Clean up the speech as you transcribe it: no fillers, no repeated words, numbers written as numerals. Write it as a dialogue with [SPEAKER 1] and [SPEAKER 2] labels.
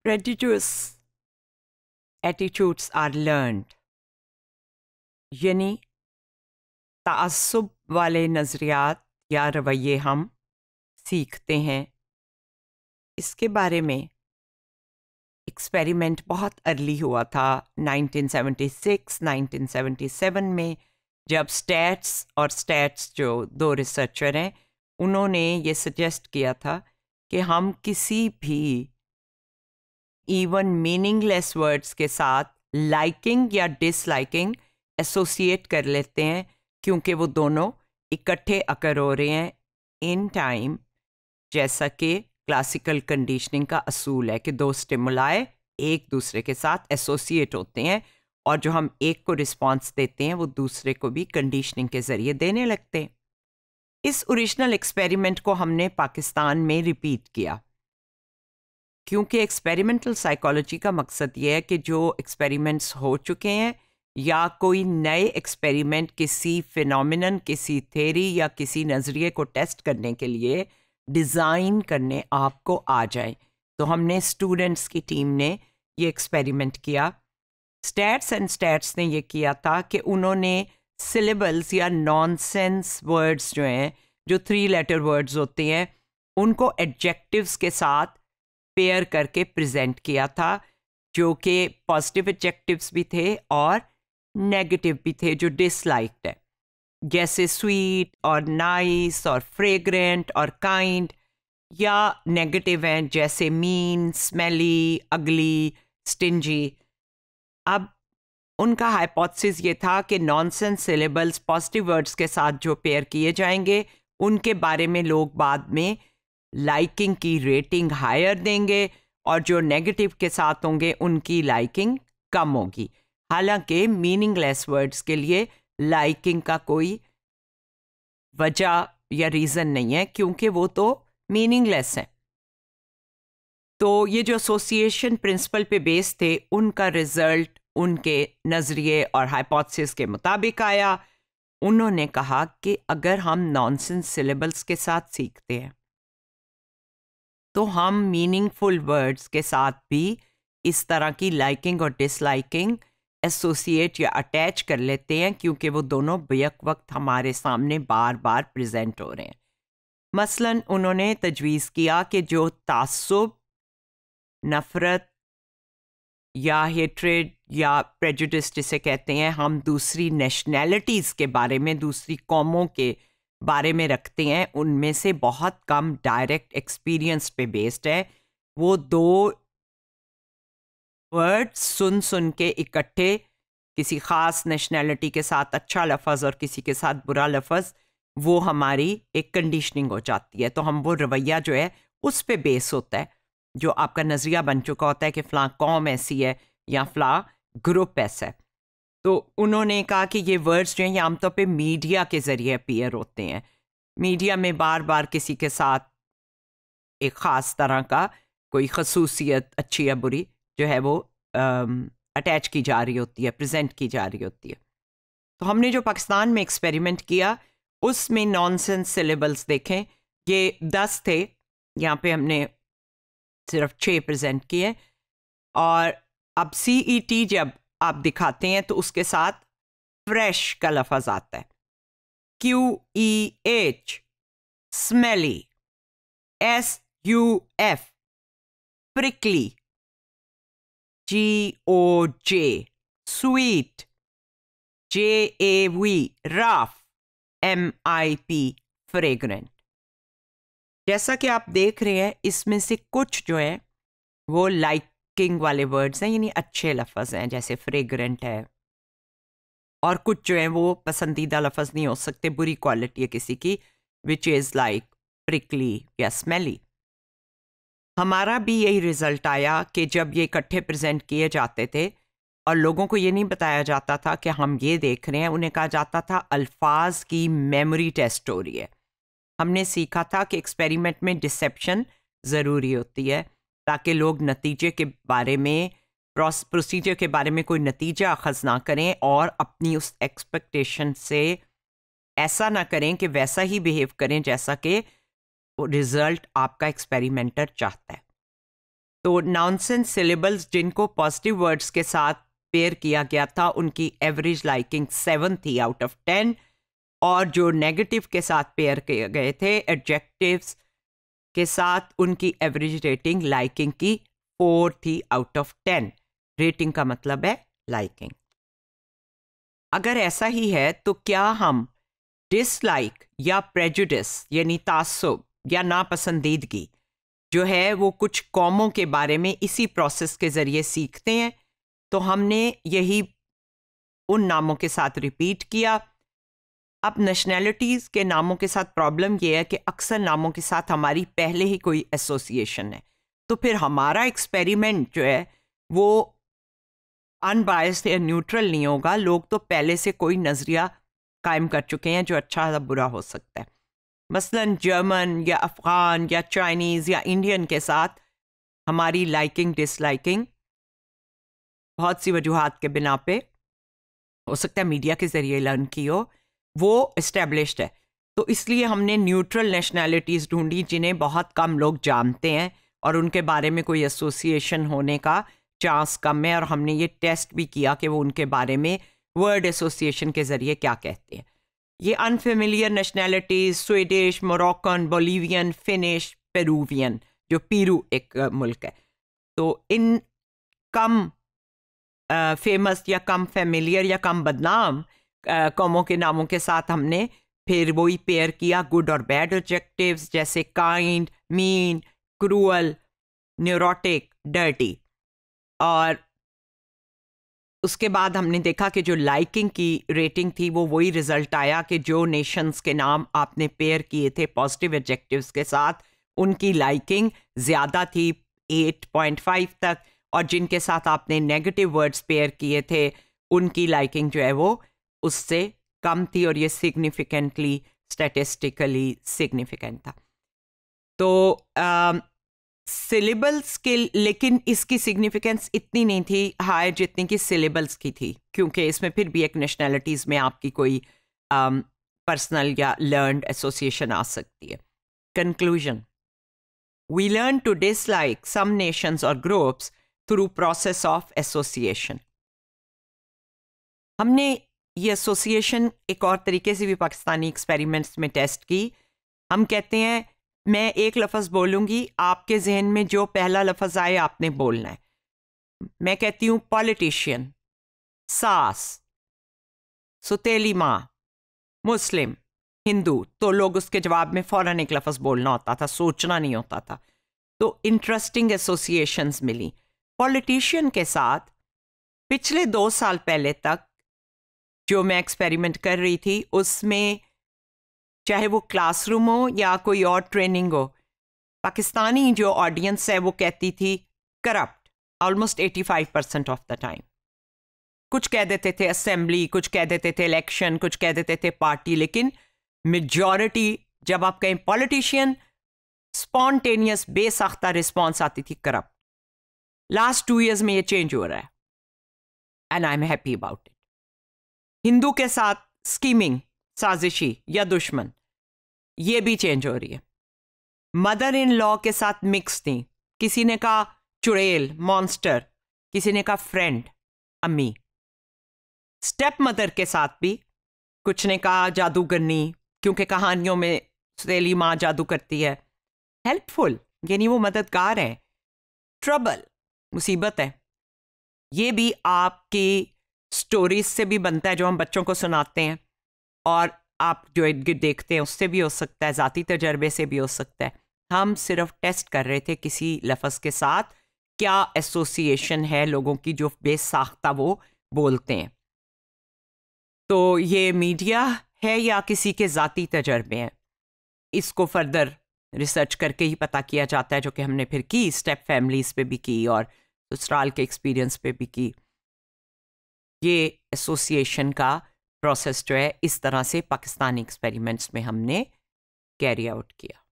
[SPEAKER 1] Prejudice attitudes are learned, यानी ताअस्सुब वाले नज़रियात या रवैये हम सीखते हैं। इसके बारे में एक्सपेरिमेंट बहुत अर्ली हुआ था 1976 1977 में, जब स्टैट्स जो दो रिसर्चर हैं उन्होंने ये सजेस्ट किया था कि हम किसी भी इवन मीनिंगलेस वर्ड्स के साथ लाइकिंग या डिसलाइकिंग एसोसिएट कर लेते हैं, क्योंकि वो दोनों इकट्ठे अकर हो रहे हैं इन टाइम, जैसा कि क्लासिकल कंडीशनिंग का असूल है कि दो स्टिमुलाई एक दूसरे के साथ एसोसिएट होते हैं और जो हम एक को रिस्पॉन्स देते हैं वो दूसरे को भी कंडीशनिंग के ज़रिए देने लगते हैं। इस ओरिजिनल एक्सपेरिमेंट को हमने पाकिस्तान में रिपीट किया, क्योंकि एक्सपेरिमेंटल साइकोलॉजी का मकसद ये है कि जो एक्सपेरिमेंट्स हो चुके हैं या कोई नए एक्सपेरिमेंट किसी फिनोमिनन, किसी थ्योरी या किसी नज़रिए को टेस्ट करने के लिए डिज़ाइन करने आपको आ जाए। तो हमने स्टूडेंट्स की टीम ने ये एक्सपेरिमेंट किया। स्टैट्स ने ये किया था कि उन्होंने सिलेबल्स या नॉनसेंस वर्ड्स जो हैं, जो 3 लेटर वर्ड्स होते हैं, उनको एडजेक्टिव्स के साथ पेयर करके प्रेजेंट किया था, जो कि पॉजिटिव एडजेक्टिव्स भी थे और नेगेटिव भी थे जो डिसलाइक्ड है, जैसे स्वीट और नाइस और फ्रेग्रेंट और काइंड, या नेगेटिव हैं जैसे मीन, स्मेली, अगली, स्टिंजी। अब उनका हाइपोथेसिस ये था कि नॉनसेंस सिलेबल्स पॉजिटिव वर्ड्स के साथ जो पेयर किए जाएंगे उनके बारे में लोग बाद में लाइकिंग की रेटिंग हायर देंगे और जो नेगेटिव के साथ होंगे उनकी लाइकिंग कम होगी। हालांकि मीनिंगलेस वर्ड्स के लिए लाइकिंग का कोई वजह या रीज़न नहीं है, क्योंकि वो तो मीनिंगलेस हैं। तो ये जो एसोसिएशन प्रिंसिपल पे बेस थे, उनका रिजल्ट उनके नज़रिए और हाइपोथेसिस के मुताबिक आया। उन्होंने कहा कि अगर हम नॉनसेंस सिलेबल्स के साथ सीखते हैं तो हम मीनिंगफुल वर्ड्स के साथ भी इस तरह की लाइकिंग और डिसलाइकिंग एसोसिएट या अटैच कर लेते हैं, क्योंकि वो दोनों बेक वक्त हमारे सामने बार बार प्रेजेंट हो रहे हैं। मसलन उन्होंने तजवीज़ किया कि जो तासुब, नफ़रत या हेट्रेड या प्रेजुडिस जिसे कहते हैं, हम दूसरी नेशनैलिटीज़ के बारे में, दूसरी कौमों के बारे में रखते हैं, उनमें से बहुत कम डायरेक्ट एक्सपीरियंस पे बेस्ड है। वो दो वर्ड सुन सुन के इकट्ठे किसी ख़ास नेशनैलिटी के साथ अच्छा लफ्ज़ और किसी के साथ बुरा लफ्ज़, वो हमारी एक कंडीशनिंग हो जाती है। तो हम वो रवैया जो है उस पे बेस होता है, जो आपका नज़रिया बन चुका होता है कि फ़लाँ कौम ऐसी है या फ़लाँ ग्रुप ऐसा है। तो उन्होंने कहा कि ये वर्ड्स जो हैं ये आमतौर पे मीडिया के ज़रिए अपीयर होते हैं। मीडिया में बार बार किसी के साथ एक ख़ास तरह का कोई खसूसियत, अच्छी या बुरी, जो है वो अटैच की जा रही होती है, प्रेजेंट की जा रही होती है। तो हमने जो पाकिस्तान में एक्सपेरिमेंट किया उसमें नॉनसेंस सिलेबल्स देखें, ये 10 थे, यहाँ पे हमने सिर्फ 6 प्रेजेंट किए। और अब CET जब आप दिखाते हैं तो उसके साथ फ्रेश का लफ्ज़ आता है, QEH, smelly, SUF, prickly, GOJ, sweet, JAV, rough, MIP, fragrant। जैसा कि आप देख रहे हैं इसमें से कुछ जो है वो लाइकिंग वाले वर्ड्स हैं, यानी अच्छे लफ्ज़ हैं, जैसे फ्रेग्रेंट है, और कुछ जो है वो पसंदीदा लफ्ज़ नहीं हो सकते, बुरी क्वालिटी है किसी की, विच इज़ लाइक प्रिकली या स्मेली। हमारा भी यही रिज़ल्ट आया कि जब ये इकट्ठे प्रेजेंट किए जाते थे और लोगों को ये नहीं बताया जाता था कि हम ये देख रहे हैं, उन्हें कहा जाता था अल्फाज की मेमोरी टेस्ट हो रही है। हमने सीखा था कि एक्सपेरिमेंट में डिसेप्शन ज़रूरी होती है ताकि लोग नतीजे के बारे में, प्रोसीजर के बारे में कोई नतीजा अखज़ ना करें और अपनी उस एक्सपेक्टेशन से ऐसा ना करें कि वैसा ही बिहेव करें जैसा कि रिज़ल्ट आपका एक्सपेरिमेंटर चाहता है। तो नॉनसेंस सिलेबल्स जिनको पॉजिटिव वर्ड्स के साथ पेयर किया गया था उनकी एवरेज लाइकिंग 7 थी आउट ऑफ 10, और जो नेगेटिव के साथ पेयर किए गए थे एडजेक्टिव्स के साथ उनकी एवरेज रेटिंग लाइकिंग की 4 थी आउट ऑफ 10। रेटिंग का मतलब है लाइकिंग। अगर ऐसा ही है तो क्या हम डिसलाइक या प्रेजुडिस यानी तासुब या नापसंदीदगी जो है वो कुछ कौमों के बारे में इसी प्रोसेस के ज़रिए सीखते हैं? तो हमने यही उन नामों के साथ रिपीट किया। अब नेशनैलिटीज़ के नामों के साथ प्रॉब्लम ये है कि अक्सर नामों के साथ हमारी पहले ही कोई एसोसिएशन है, तो फिर हमारा एक्सपेरिमेंट जो है वो अनबायस्ड या न्यूट्रल नहीं होगा। लोग तो पहले से कोई नज़रिया कायम कर चुके हैं जो अच्छा या बुरा हो सकता है। मसलन जर्मन या अफ़गान या चाइनीज़ या इंडियन के साथ हमारी लाइकिंग डिसलाइकिंग बहुत सी वजूहात के बिना पे हो सकता है मीडिया के ज़रिए लर्न की हो, वो इस्टेब्लिश्ड है। तो इसलिए हमने न्यूट्रल नेशनैलिटीज़ ढूंढी जिन्हें बहुत कम लोग जानते हैं और उनके बारे में कोई एसोसिएशन होने का चांस कम है, और हमने ये टेस्ट भी किया कि वो उनके बारे में वर्ड एसोसिएशन के ज़रिए क्या कहते हैं। ये unfamiliar nationalities Swedish, Moroccan, Bolivian, finish, Peruvian, जो पीरू एक मुल्क है, तो इन कम फेमस या कम फेमिलियर या कम बदनाम कौमों के नामों के साथ हमने फिर वही पेयर किया गुड और बैड एडजेक्टिव्स जैसे kind, mean, cruel, neurotic, dirty. और उसके बाद हमने देखा कि जो लाइकिंग की रेटिंग थी वो वही रिजल्ट आया कि जो नेशंस के नाम आपने पेयर किए थे पॉजिटिव एडजेक्टिव्स के साथ उनकी लाइकिंग ज़्यादा थी 8.5 तक, और जिनके साथ आपने नेगेटिव वर्ड्स पेयर किए थे उनकी लाइकिंग जो है वो उससे कम थी, और ये सिग्निफिकेंटली स्टैटिस्टिकली सिग्निफिकेंट था। तो सिलेबल्स के, लेकिन इसकी सिग्निफिकेंस इतनी नहीं थी हाई जितनी कि सिलेबल्स की थी, क्योंकि इसमें फिर भी एक नेशनैलिटीज़ में आपकी कोई पर्सनल या लर्नड एसोसिएशन आ सकती है। Conclusion, we learn to dislike some nations और groups through process of association. हमने ये एसोसिएशन एक और तरीके से भी पाकिस्तानी एक्सपेरिमेंट्स में टेस्ट की। हम कहते हैं मैं एक लफ्ज़ बोलूँगी, आपके जहन में जो पहला लफ्ज़ आए आपने बोलना है। मैं कहती हूँ पॉलिटिशियन, सास, सुतेली माँ, मुस्लिम, हिंदू, तो लोग उसके जवाब में फ़ौरन एक लफ्ज़ बोलना होता था, सोचना नहीं होता था। तो इंटरेस्टिंग एसोसिएशंस मिली। पॉलिटिशियन के साथ पिछले 2 साल पहले तक जो मैं एक्सपेरिमेंट कर रही थी उसमें चाहे वो क्लासरूम हो या कोई और ट्रेनिंग हो, पाकिस्तानी जो ऑडियंस है वो कहती थी corrupt almost 85% of the time. कुछ कह देते थे असेंबली, कुछ कह देते थे इलेक्शन, कुछ कह देते थे पार्टी, लेकिन मेजॉरिटी जब आप कहें पॉलिटिशियन स्पॉन्टेनियस बेसाख्ता रिस्पॉन्स आती थी करप्ट। लास्ट 2 years में ये चेंज हो रहा है and I am happy about it. Hindu के साथ स्कीमिंग, साजिशी या दुश्मन, ये भी चेंज हो रही है। मदर इन लॉ के साथ मिक्स थी, किसी ने कहा चुड़ैल, मॉन्स्टर, किसी ने कहा फ्रेंड, अम्मी। स्टेप मदर के साथ भी कुछ ने कहा जादूगरनी, क्योंकि कहानियों में सहेली माँ जादू करती है। हेल्पफुल यानी वो मददगार है। ट्रबल मुसीबत है, ये भी आपकी स्टोरीज से भी बनता है जो हम बच्चों को सुनाते हैं, और आप जो देखते हैं उससे भी हो सकता है, ज़ाती तजर्बे से भी हो सकता है। हम सिर्फ टेस्ट कर रहे थे किसी लफ्ज़ के साथ क्या एसोसिएशन है लोगों की जो बेसाख्ता वो बोलते हैं। तो ये मीडिया है या किसी के ज़ाती तजर्बे हैं, इसको फर्दर रिसर्च करके ही पता किया जाता है, जो कि हमने फिर की, स्टेप फैमिलीज़ पे भी की और ससुराल के एक्सपीरियंस पे भी की। ये एसोसिएशन का प्रोसेस जो है इस तरह से पाकिस्तानी एक्सपेरिमेंट्स में हमने कैरी आउट किया।